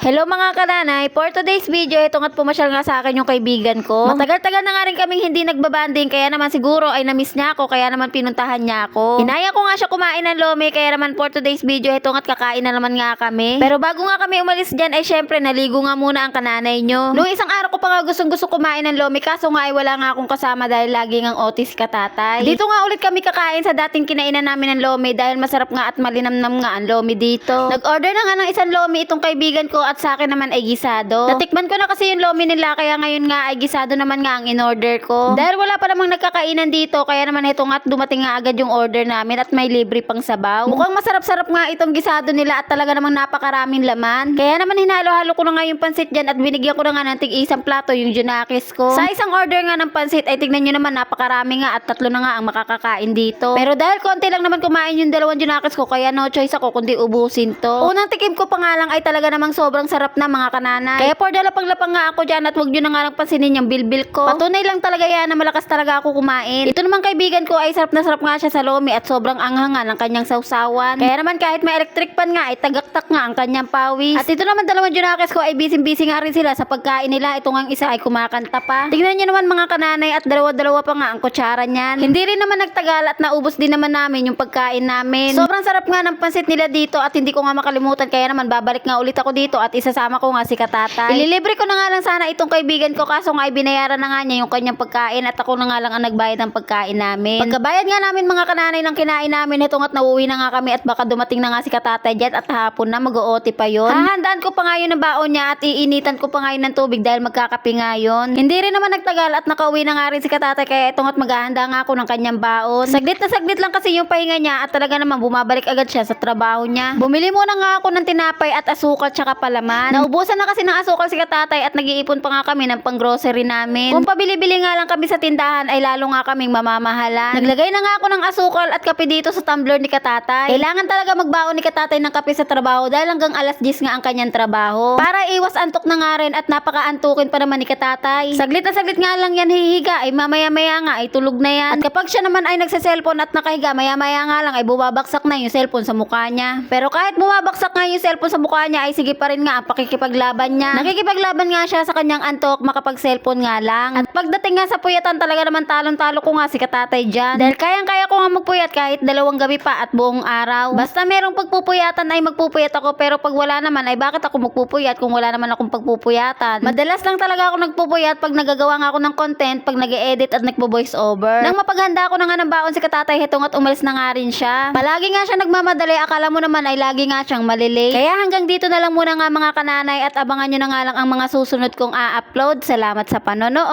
Hello mga kananay, for today's video, ito nga't pumasyal nga sa akin yung kaibigan ko. Matagal-tagal na nga rin kaming hindi nagbabanding, kaya naman siguro ay namiss niya ako, kaya naman pinuntahan niya ako. Inaya ko nga siya kumain ng lomi, kaya naman for today's video, ito nga't kakain na naman nga kami. Pero bago nga kami umalis dyan, ay syempre naligo nga muna ang kananay nyo. Noong isang araw ko pa nga gustong-gusto kumain ng lomi, kaso nga ay wala nga akong kasama dahil lagi ngang otis katatay. Dito nga ulit kami kakain sa dating kinainan namin ng lomi dahil masarap nga at malinamnam nga ang lomi dito. Nag-order na nga ng isang lomi itong kaibigan ko at sa akin naman ay gisado. Natikman ko na kasi yung lomi nila, kaya ngayon nga ay gisado naman nga ang in-order ko. Dahil wala pa namang nagkakainan dito, kaya naman ito nga at dumating nga agad yung order namin at may libre pang sabaw. Mukhang masarap-sarap nga itong gisado nila at talaga namang napakaraming laman. Kaya naman hinalo-halo ko na nga yung pansit dyan at binigyan ko na nga ng tig-isang plato yung junakis ko. Sa isang order nga ng pansit ay tignan nyo naman napakarami nga at tatlo na nga ang makakakain dito. Pero dahil konti lang naman kumain yung dalawang junakis ko, kaya no choice ako kundi ubusin to. Unang tikim ko pa nga lang ay talaga namang sobrang sarap na mga kananay. Kaya por dalapang-lapang nga ako dyan at huwag nyo na nga lang pansinin yung bilbil ko. Patunay lang talaga yan na malakas talaga ako kumain. Ito naman kaibigan ko ay sarap na sarap nga siya sa lomi at sobrang anghangan ng kanyang sausawan. Kaya naman kahit may electric pan nga ay tagaktak nga ang kanyang pawis. At ito naman dalawang junakis ko ay busy-busy nga rin sila sa pagkain nila. Ito nga isa ay kumakanta pa. Tingnan nyo naman mga kananay at dalawa-dalawa pa nga ang kutsara niyan. Hindi rin naman nagtagal at naubos din naman namin yung pagkain namin. Sobrang sarap nga ng pansit nila dito at hindi ko nga makalimutan, kaya naman babalik nga ulit ako dito at isasama ko nga si katatay. Ililibre ko na nga lang sana itong kaibigan ko, kaso nga ay binayaran na nga niya yung kanyang pagkain at ako na nga lang ang nagbayad ng pagkain namin. Pagkabayad nga namin mga kananay ng kinain namin, ito nga't nauwi na nga kami at baka dumating na nga si katatay dyan at hapon na mag-OT pa yun. Hahandaan ko pa nga yun ng baon niya at iinitan ko pa nga yun ng tubig dahil magkakape nga yun. Hindi rin naman nagtagal at nakauwi na nga rin si katatay, kaya ito nga't maghahanda nga ako ng kanyang baon. Saglit na saglit lang kasi yung pahinga niya at talaga naman bumabalik agad siya sa trabaho niya. Bumili muna nga ako ng tinapay at asukal tsaka palaman. Naubusan na kasi ng asukal si katatay at nag-iipon pa nga kami ng pang-grocery namin. Kung pabili-bili nga lang kami sa tindahan ay lalo nga kaming mamamahalan. Naglagay na nga ako ng asukal at kape dito sa tumbler ni katatay. Kailangan talaga magbaon ni katatay ng kape sa trabaho dahil hanggang alas 10 nga ang kanyang trabaho. Para iwas antok na nga rin at napaka-antukin pa naman ni katatay. Saglit na saglit nga lang yan hihiga ay mamaya-maya nga ay tulog na yan. At kapag siya naman ay nagsa-cellphone at nakahiga, maya-maya nga lang ay bumabaksak na yung cellphone sa mukha niya. Pero kahit bumabaksak nga yung cellphone sa mukha niya ay sige pa rin nga ang pakikipaglaban niya. Nakikipaglaban nga siya sa kanyang antok makapag-cellphone nga lang. At pagdating nga sa puyatan, talaga naman talon-talo ko nga si katatay dyan. Dahil kayang-kaya ko nga magpuyat kahit 2 gabi pa at buong araw. Basta merong pagpupuyatan ay magpupuyat ako, pero pag wala naman ay bakit ako magpupuyat kung wala naman akong pagpupuyatan. Madalas lang talaga ako nagpupuyat pag nagagawa nga ako ng content, pag nag-e-edit at nagpo-voice over. Nang mapaghanda ko na nga ng baon si katatay, hetong at umalis na nga rin siya. Palagi nga siya nagmamadali, akala mo naman ay lagi nga siyang malilate. Kaya hanggang dito na lang muna nga mga kananay at abangan nyo na nga lang ang mga susunod kong a-upload. Salamat sa panonood!